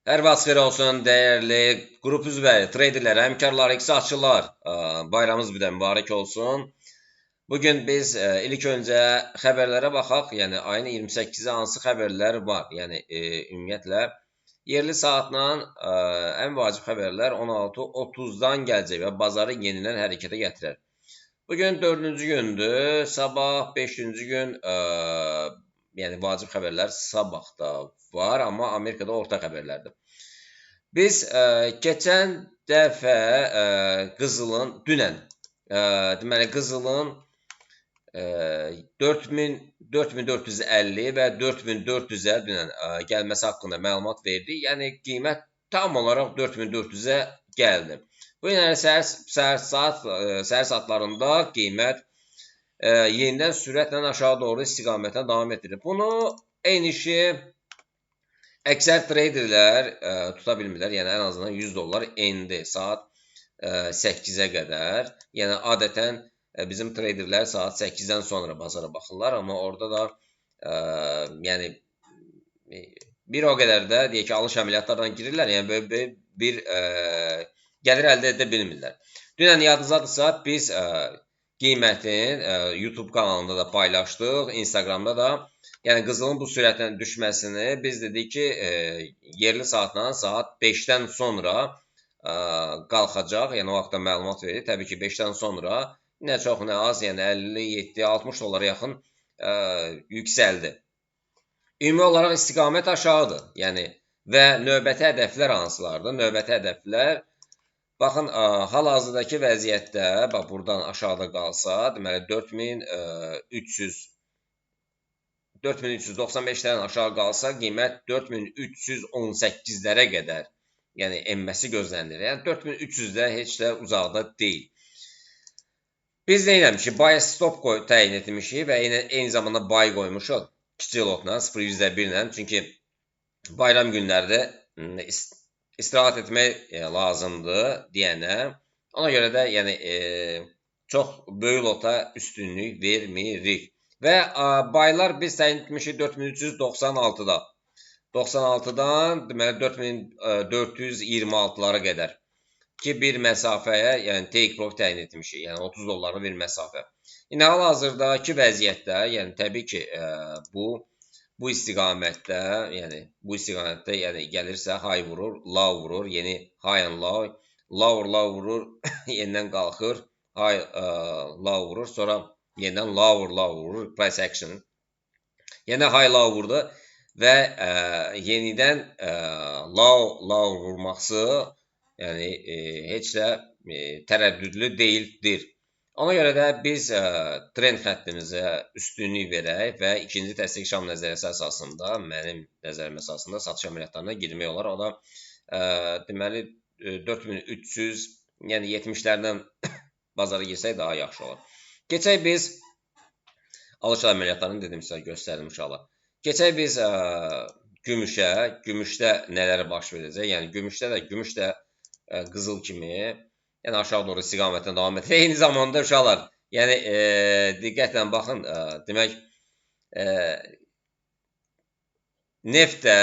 Hər vaxt xeyir olsun, dəyərli qrup üzvləri, treyderlər, həmkarlar, iqtisadçılar. Bayramımız bir də mübarək olsun. Bugün biz ilk öncə xəbərlərə baxaq. Yəni ayın 28-i hansı xəbərlər var? Yəni ümumiyyətlə yerli saatla ən vacib xəbərlər 16:30-dan gələcək və bazarı yenidən hərəkətə gətirər. Bugün 4-cü gündür, sabah 5-ci gün, yəni vacib xəbərlər sabah da var, amma Amerikada orta xəbərlərdir. Biz keçən dəfə qızılın, dünən, deməli qızılın 4450 və 4400-ə dünən gəlməsi haqqında məlumat verdi. Yəni qiymət tam olaraq 4400-ə gəldi. Bu yəni səhər saatlarında qiymət yenidən sürətlə aşağı doğru istiqamətə davam etdirir. Bunu eyni işi əksər treyderlər tuta bilmirlər. Yəni ən azından $100 endi saat 8-ə qədər. Yəni adətən bizim treyderlər saat 8-dən sonra bazara baxırlar, amma orada da yəni bir o qədər də deyək ki, alış əməliyyatlardan girirlər. Yəni böyle bir gəlir əldə edə bilmirlər. Dünən yadınızdadırsa biz qiymətin YouTube kanalında da paylaşdıq, Instagramda da. Yəni qızılın bu sürətlə düşməsini biz dedik ki, yerli saatla saat 5-dən sonra qalxacaq. Yəni o vaxtda məlumat verir. Təbii ki, 5-dən sonra nə çox, nə az, yəni $57-60 yaxın yüksəldi. Ümumi olaraq istiqamət aşağıdır. Yəni və növbəti hədəflər hansılardır? Növbəti hədəflər, baxın, hal-hazırdakı vəziyyətdə, bax, buradan aşağıda qalsa, deməli 4395-dən aşağı qalsa, qiymət 4318-lərə qədər, yəni enməsi gözlənilir. Yəni 4300-də heç də uzaqda deyil. Biz nə etmişik? Buy stop təyin etmişik və eyni zamanda buy qoymuşuq kiçik lotla, 0.1 ilə. Çünki bayram günlərdə istirahət etmək lazımdır deyənə. Ona görə də yəni çox böyük lota üstünlük vermirik. Və baylar biz təyin etmişik 4396-da. 96-dan deməli 4426-lara qədər ki, bir məsafəyə, yəni take profit təyin etmişik. Yəni $30 bir məsafə. İndi hal-hazırdakı vəziyyətdə, yəni təbii ki, bu istiqamətdə, yəni gəlirsə high vurur, low vurur, yeni high and low, lower vurur, yenidən qalxır, high low vurur, sonra yenidən lower vurur, price action. Yəni high low vurdu və yenidən low vurması, yəni heç də tərəddüdlü deyildir. Ona görə də biz trend xəttimizə üstünlük verək və ikinci təsdiq şam nəzəriyyəsi əsasında, mənim nəzərim əsasında satış əməliyyatlarına girmək olar. O da deməli 4300, yəni 70-lərdən bazara girsək daha yaxşı olur. Keçək biz alış əməliyyatlarını dedim sizə, göstərdim inşallah. Keçək biz gümüşə. Gümüşdə nələr baş verəcək? Yəni gümüş də qızıl kimi, yəni aşağı doğru istiqamətlə davam edir. Eyni zamanda uşaqlar, yəni diqqətlə baxın, demək neft də,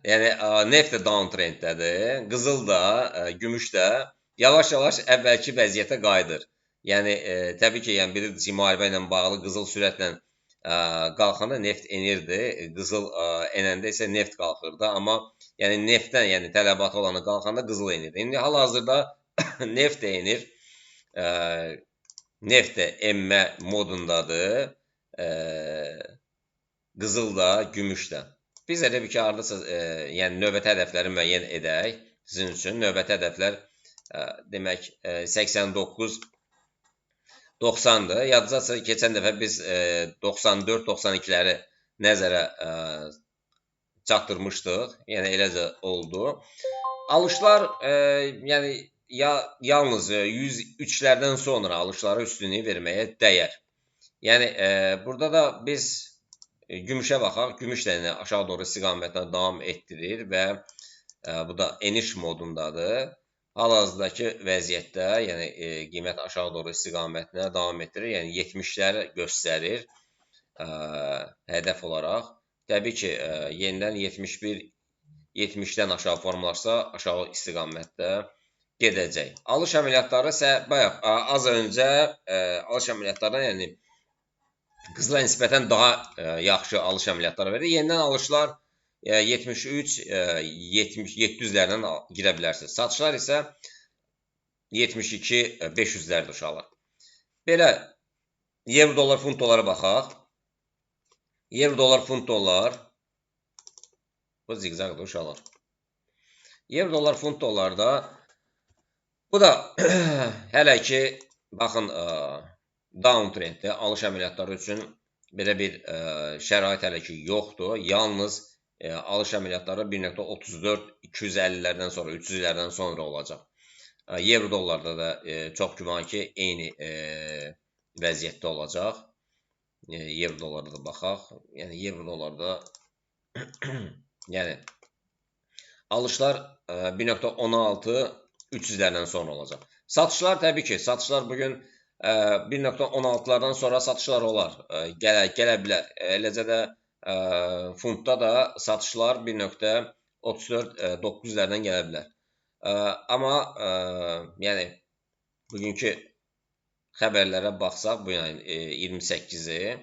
yəni neft də downtrendlədir, qızıl da, gümüş də yavaş-yavaş əvvəlki vəziyyətə qayıdır. Yəni təbii ki, yəni bilirsiniz ki, müharibə ilə bağlı qızıl sürətlə qalxanda neft enirdi, qızıl enəndə isə neft qalxırdı, amma yəni neftdən, yəni tələbatı olanı qalxanda qızıl enirdi. İndi hal-hazırda neft də enir, neft də enmə modundadır, qızıl da, gümüş də. Biz də təbii ki, ardasa yəni növbəti hədəfləri müəyyən edək sizin üçün. Növbəti hədəflər demək 89-90-dır. Yadınızda keçən dəfə biz 94-92-ləri nəzərə çatdırmışdıq. Yəni eləcə oldu. Alışlar yəni yalnız 103-lərdən sonra alışlara üstünlük verməyə dəyər. Yəni burada da biz gümüşə baxaq. Gümüş də aşağı doğru istiqamətlə davam etdirir və bu da eniş modundadır. Hal-hazırdakı vəziyyətdə, yəni qiymət aşağı doğru istiqamətlə davam etdirir. Yəni 70-ləri göstərir hədəf olaraq. Təbii ki, yenidən 70-dən aşağı formalaşsa, aşağı istiqamətdə gedəcək. Alış əməliyyatları isə bayaq az öncə alış əməliyyatlarına, yəni qızıla nisbətən daha yaxşı alış əməliyyatları verir. Yenidən alışlar 73, 700-lərdən girə bilərsiniz. Satışlar isə 72, 500-lərdir uşaqlar. Belə, euro dollar, funt dollara baxaq. Euro dollar, funt dollar. Bu ziqzaqdır uşaqlar. Euro dollar, funt dollarda bu da hələ ki, baxın, downtrenddir. Alış əməliyyatları üçün belə bir şərait hələ ki yoxdur. Yalnız alış əməliyyatları 1.34, 250-lərdən sonra, 300-lərdən sonra olacaq. Euro dollarda da çox güman ki, eyni vəziyyətdə olacaq. Euro dollarda da baxaq. Yəni, euro dollarda yəni, alışlar 1.16, 300-lərdən sonra olacaq. Satışlar təbii ki, satışlar bugün 1.16-lardan sonra satışlar olar, gələ bilər. Eləcə də funtda da satışlar 1.34, 900-lərdən gələ bilər. Amma yəni, bugünkü xəbərlərə baxsaq, bu yəni 28-i,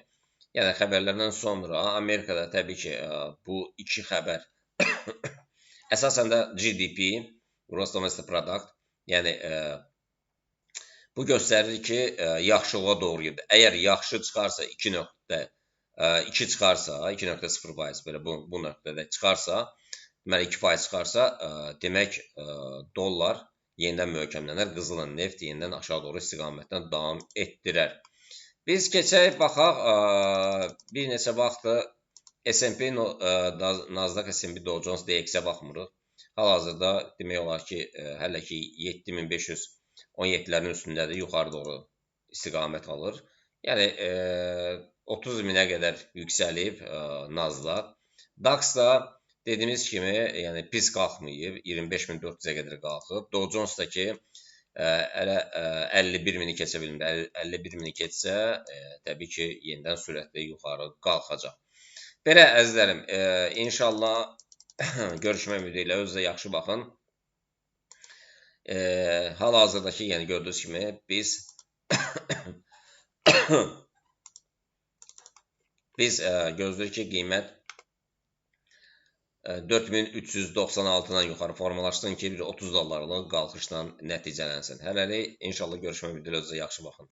yəni xəbərlərdən sonra Amerikada təbii ki, bu iki xəbər əsasən də GDP, Gross Domestic Product, yəni bu göstərir ki, yaxşılığa doğru gedir. Əgər yaxşı çıxarsa, 2 çıxarsa, 2.0%, belə bu nöqtədə çıxarsa, deməli 2% çıxarsa, demək dollar yenidən möhkəmlənər, qızılla neft yenidən aşağı doğru istiqamətdən davam etdirər. Biz keçək, baxaq, bir neçə vaxtdır S&P, Nasdaq, S&P, Dow Jones, DX'ə baxmırıq. Hal-hazırda demək olar ki, hələ ki 7517-lərin üstündədir, yuxarı doğru istiqamət alır. Yəni, 30.000-ə qədər yüksəlib Nasdaq. DAX da dediyimiz kimi, yəni pis qalxmayıb, 25.400-ə qədər qalxıb. Dow Jones da ki, hələ 51.000-i keçə bilmir. 51.000-i keçsə, təbii ki, yenidən sürətlə yuxarı qalxacaq. Belə, əzizlərim, inşallah görüşmək ümidi ilə özünüzə yaxşı baxın. Hal-hazırdakı, yəni gördüyünüz kimi, biz gözləyirik ki, qiymət 4396-dan yuxarı formalaşsın ki, bir $30 qalxışla nəticələnsin. Hələlik, inşallah görüşmək ümidi ilə özünüzə yaxşı baxın.